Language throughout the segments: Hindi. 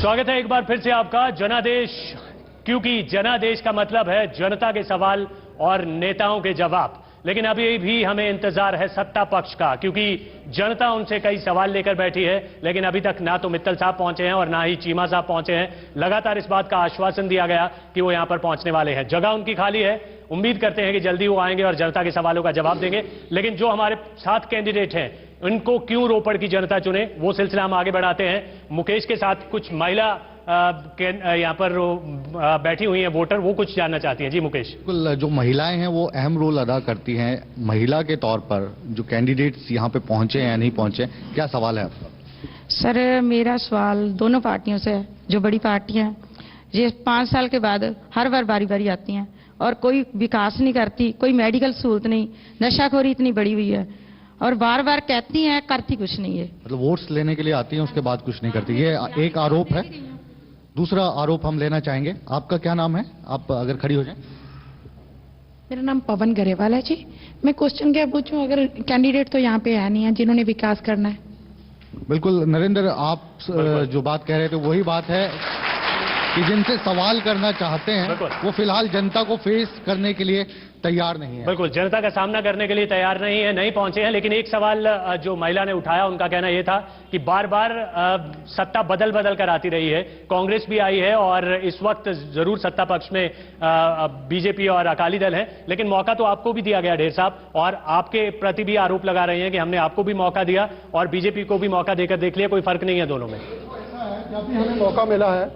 स्वागत है एक बार फिर से आपका जनादेश, क्योंकि जनादेश का मतलब है जनता के सवाल और नेताओं के जवाब। लेकिन अभी भी हमें इंतजार है सत्ता पक्ष का, क्योंकि जनता उनसे कई सवाल लेकर बैठी है, लेकिन अभी तक ना तो मित्तल साहब पहुंचे हैं और ना ही चीमा साहब पहुंचे हैं। लगातार इस बात का आश्वासन दिया गया कि वो यहां पर पहुंचने वाले हैं। जगह उनकी खाली है, उम्मीद करते हैं कि जल्दी वो आएंगे और जनता के सवालों का जवाब देंगे। लेकिन जो हमारे साथ कैंडिडेट हैं, इनको क्यों रोपड़ की जनता चुने, वो सिलसिला हम आगे बढ़ाते हैं। मुकेश के साथ कुछ महिला यहाँ पर बैठी हुई हैं वोटर, वो कुछ जानना चाहती हैं। जी मुकेश। बिल्कुल, जो महिलाएं हैं वो अहम रोल अदा करती हैं। महिला के तौर पर जो कैंडिडेट्स यहाँ पे पहुंचे या नहीं पहुंचे, क्या सवाल है आपका? सर, मेरा सवाल दोनों पार्टियों से है। जो बड़ी पार्टियां हैं ये 5 साल के बाद हर बार बारी बारी आती हैं और कोई विकास नहीं करती, कोई मेडिकल सहूलत नहीं, नशाखोरी इतनी बढ़ी हुई है और बार बार कहती हैं, करती कुछ नहीं है। मतलब वोट्स लेने के लिए आती हैं, उसके बाद कुछ नहीं करती, ये एक आरोप है। दूसरा आरोप हम लेना चाहेंगे। आपका क्या नाम है? आप अगर खड़ी हो जाएं। मेरा नाम पवन गरेवाल है जी। मैं क्वेश्चन क्या पूछूं, अगर कैंडिडेट तो यहाँ पे है नहीं है जिन्होंने विकास करना है। बिल्कुल नरेंद्र, आप जो बात कह रहे थे वही बात है कि जिनसे सवाल करना चाहते हैं वो फिलहाल जनता को फेस करने के लिए तैयार नहीं है। बिल्कुल, जनता का सामना करने के लिए तैयार नहीं है, नहीं पहुंचे हैं। लेकिन एक सवाल जो महिला ने उठाया, उनका कहना यह था कि बार बार सत्ता बदल बदल कर आती रही है। कांग्रेस भी आई है और इस वक्त जरूर सत्ता पक्ष में बीजेपी और अकाली दल है, लेकिन मौका तो आपको भी दिया गया ढेर साहब, और आपके प्रति भी आरोप लगा रहे हैं कि हमने आपको भी मौका दिया और बीजेपी को भी मौका देकर देख लिया, कोई फर्क नहीं है दोनों में। जब भी हमें मौका मिला है,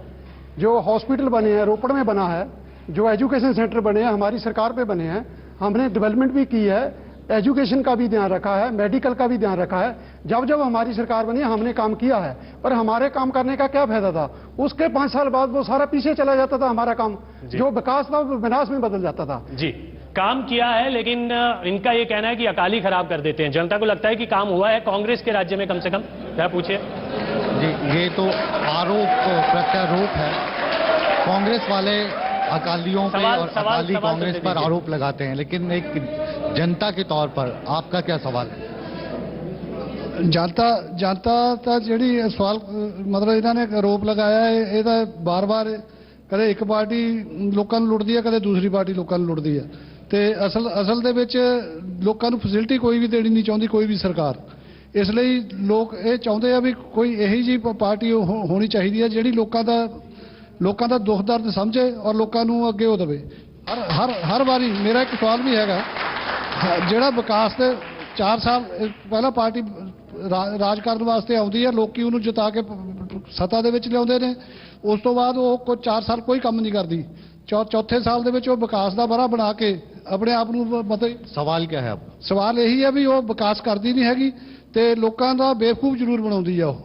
जो हॉस्पिटल बने हैं, रोपड़ में बना है, जो एजुकेशन सेंटर बने हैं हमारी सरकार पे बने हैं, हमने डेवलपमेंट भी की है, एजुकेशन का भी ध्यान रखा है, मेडिकल का भी ध्यान रखा है। जब जब हमारी सरकार बनी हमने काम किया है, पर हमारे काम करने का क्या फायदा था? उसके 5 साल बाद वो सारा पीछे चला जाता था, हमारा काम जो विकास था वो विनाश में बदल जाता था। जी, काम किया है, लेकिन इनका ये कहना है कि अकाली खराब कर देते हैं। जनता को लगता है कि काम हुआ है कांग्रेस के राज्य में, कम से कम। क्या पूछिए जी, ये तो आरोप प्रत्यारोप है। कांग्रेस वाले अकालियों पे और अकाली कांग्रेस पर आरोप लगाते हैं, लेकिन एक जनता के तौर पर आपका क्या सवाल है? जनता ਤਾਂ ਜਿਹੜੀ ਸਵਾਲ ਮਤਲਬ ਇਹਨਾਂ ਨੇ ਆਰੋਪ ਲਗਾਇਆ ਹੈ, ਇਹ ਤਾਂ ਬਾਰ-ਬਾਰ ਕਦੇ ਇੱਕ ਪਾਰਟੀ ਲੋਕਾਂ ਨੂੰ ਲੁੱਟਦੀ ਹੈ, ਕਦੇ ਦੂਸਰੀ ਪਾਰਟੀ ਲੋਕਾਂ ਨੂੰ ਲੁੱਟਦੀ ਹੈ। ਤੇ ਅਸਲ ਦੇ ਵਿੱਚ ਲੋਕਾਂ ਨੂੰ ਫੈਸਿਲਿਟੀ ਕੋਈ ਵੀ ਦੇਣੀ ਨਹੀਂ ਚਾਹੁੰਦੀ ਕੋਈ ਵੀ ਸਰਕਾਰ। ਇਸ ਲਈ ਲੋਕ ਇਹ ਚਾਹੁੰਦੇ ਆ ਵੀ ਕੋਈ ਇਹੀ ਜੀ ਪਾਰਟੀ ਹੋਣੀ ਚਾਹੀਦੀ ਹੈ ਜਿਹੜੀ ਲੋਕਾਂ ਦਾ ਦੁੱਖ ਦਰਦ ਸਮਝੇ ਔਰ ਲੋਕਾਂ ਨੂੰ ਅੱਗੇ ਉਹ ਦੇਵੇ। ਹਰ ਵਾਰੀ ਮੇਰਾ ਇੱਕ ਸਵਾਲ ਵੀ ਹੈਗਾ, ਜਿਹੜਾ ਵਿਕਾਸ ਤੇ 4 ਸਾਲ ਪਹਿਲਾਂ ਪਾਰਟੀ ਰਾਜ ਕਰਨ ਵਾਸਤੇ ਆਉਂਦੀ ਹੈ, ਲੋਕੀ ਉਹਨੂੰ ਜਿਤਾ ਕੇ ਸੱਤਾ ਦੇ ਵਿੱਚ ਲਿਆਉਂਦੇ ਨੇ, ਉਸ ਤੋਂ ਬਾਅਦ ਉਹ ਕੋਈ 4 ਸਾਲ ਕੋਈ ਕੰਮ ਨਹੀਂ ਕਰਦੀ। ਚੌਥੇ ਸਾਲ ਦੇ ਵਿੱਚ ਉਹ ਵਿਕਾਸ ਦਾ ਬੜਾ ਬਣਾ ਕੇ ਆਪਣੇ ਆਪ ਨੂੰ ਮਤਲਬ ਸਵਾਲ ਕੀ ਹੈ ਆਪ? ਸਵਾਲ ਇਹੀ ਹੈ ਵੀ ਉਹ ਵਿਕਾਸ ਕਰਦੀ ਨਹੀਂ ਹੈਗੀ ਤੇ ਲੋਕਾਂ ਦਾ ਬੇਵਕੂਫ ਜ਼ਰੂਰ ਬਣਾਉਂਦੀ ਆ ਉਹ।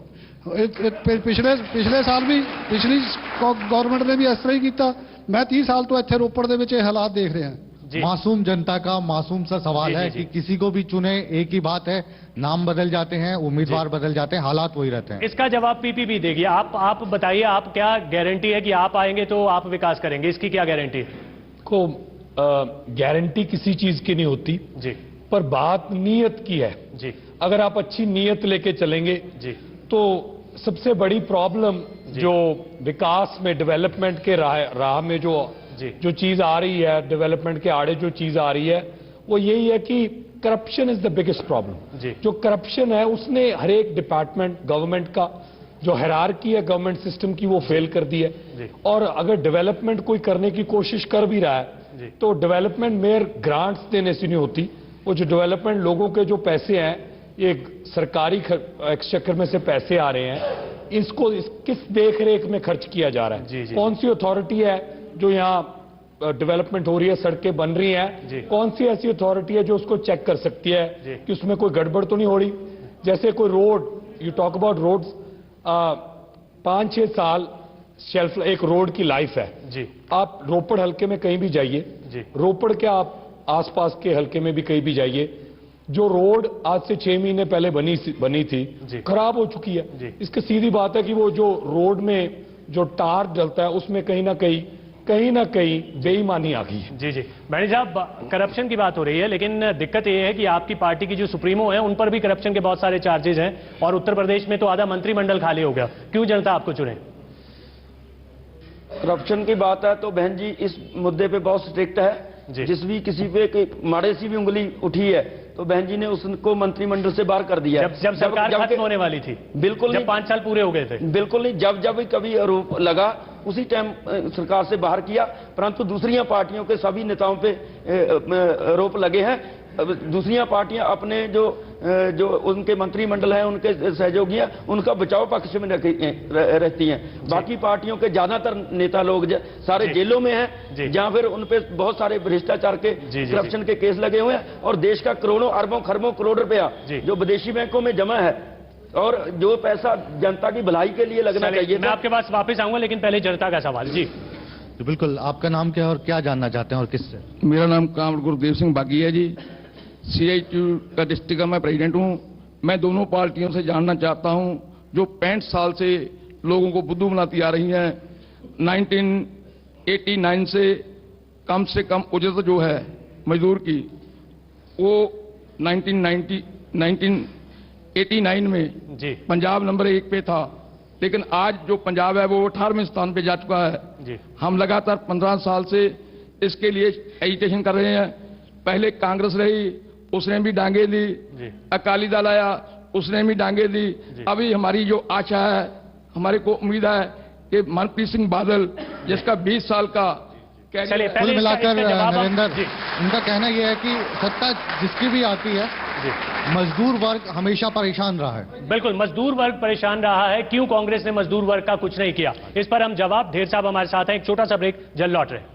ਪਿਛਲੇ ਸਾਲ ਵੀ ਪਿਛਲੀ गवर्नमेंट ने भी इस तरह ही किया। मैं 30 साल तो इतने रोपड़ के विच हालात देख रहे हैं। मासूम जनता का मासूम सा सवाल है कि किसी को भी चुने एक ही बात है, नाम बदल जाते हैं, उम्मीदवार बदल जाते हैं, हालात वही रहते हैं। इसका जवाब पीपीपी देगी। आप बताइए, आप क्या गारंटी है कि आप आएंगे तो आप विकास करेंगे? इसकी क्या गारंटी है? को गारंटी किसी चीज की नहीं होती जी, पर बात नीयत की है जी। अगर आप अच्छी नीयत लेके चलेंगे जी, तो सबसे बड़ी प्रॉब्लम जो विकास में डेवलपमेंट के राह में जो चीज आ रही है, डेवलपमेंट के आड़े जो चीज आ रही है, वो यही है कि corruption is the biggest problem. जो करप्शन है उसने हर एक डिपार्टमेंट गवर्नमेंट का जो हायरार्की है गवर्नमेंट सिस्टम की वो फेल कर दी है। और अगर डेवलपमेंट कोई करने की कोशिश कर भी रहा है तो डेवलपमेंट मेयर ग्रांट्स देने से नहीं होती। वो जो डेवलपमेंट लोगों के जो पैसे हैं, ये सरकारी एक्सचेकर में से पैसे आ रहे हैं, इसको किस देख रेख में खर्च किया जा रहा है? कौन सी अथॉरिटी है जो यहाँ डेवलपमेंट हो रही है, सड़कें बन रही हैं, कौन सी ऐसी अथॉरिटी है जो उसको चेक कर सकती है कि उसमें कोई गड़बड़ तो नहीं हो रही? जैसे कोई road, you talk about roads, 5-6 साल शेल्फ एक रोड की लाइफ है जी। आप रोपड़ हल्के में कहीं भी जाइए, रोपड़ के आप आसपास के हल्के में भी कहीं भी जाइए, जो रोड आज से 6 महीने पहले बनी थी खराब हो चुकी है। इसकी सीधी बात है कि वो जो रोड में जो टार डलता है उसमें कहीं ना कहीं बेईमानी आ गई है। जी जी, मैडम साहब, करप्शन की बात हो रही है, लेकिन दिक्कत ये है कि आपकी पार्टी की जो सुप्रीमो है उन पर भी करप्शन के बहुत सारे चार्जेस हैं और उत्तर प्रदेश में तो आधा मंत्रिमंडल खाली हो गया। क्यों जनता आपको चुने? करप्शन की बात है तो बहन जी इस मुद्दे पे बहुत स्ट्रिक्ट है। जिस भी किसी पे माड़े सी भी उंगली उठी है तो बहन जी ने उसको मंत्रिमंडल से बाहर कर दिया है। जब सरकार खत्म होने वाली थी, बिल्कुल जब 5 साल पूरे हो गए थे, बिल्कुल नहीं। जब जब कभी आरोप लगा उसी टाइम सरकार से बाहर किया, परंतु दूसरी पार्टियों के सभी नेताओं पे आरोप लगे हैं। दूसरी पार्टियां अपने जो उनके मंत्रिमंडल हैं, उनके सहयोगी हैं, उनका बचाव पक्ष में रहती हैं। बाकी पार्टियों के ज्यादातर नेता लोग सारे जेलों में हैं, जहां फिर उन पे बहुत सारे भ्रष्टाचार के करप्शन के केस लगे हुए हैं और देश का करोड़ों अरबों खरबों करोड़ रुपया जो विदेशी बैंकों में जमा है और जो पैसा जनता की भलाई के लिए लगना चाहिए। मैं आपके पास वापस आऊंगा, लेकिन पहले जनता का सवाल। जी बिल्कुल, आपका नाम क्या है और क्या जानना चाहते हैं और किससे? मेरा नाम कामर गुरदेव सिंह बागी है जी। CITU का डिस्ट्रिक्ट का मैं प्रेसिडेंट हूं। मैं दोनों पार्टियों से जानना चाहता हूं, जो 65 साल से लोगों को बुद्धू बनाती आ रही हैं, 1989 से कम उजरत जो है मजदूर की, वो 1989 में पंजाब नंबर 1 पे था, लेकिन आज जो पंजाब है वो 18वें स्थान पे जा चुका है। हम लगातार 15 साल से इसके लिए एजिटेशन कर रहे हैं। पहले कांग्रेस रही, उसने भी डांगे ली, अकाली दल आया, उसने भी डांगे ली। अभी हमारी जो आशा है, हमारे को उम्मीद है कि मनप्रीत सिंह बादल, जिसका 20 साल का कुल मिलाकर नरेंद्र, उनका कहना यह है कि सत्ता जिसकी भी आती है, मजदूर वर्ग हमेशा परेशान रहा है। बिल्कुल, मजदूर वर्ग परेशान रहा है। क्यों कांग्रेस ने मजदूर वर्ग का कुछ नहीं किया, इस पर हम जवाब ढेर साहब हमारे साथ हैं। एक छोटा सा ब्रेक, जल्द लौट रहे हैं।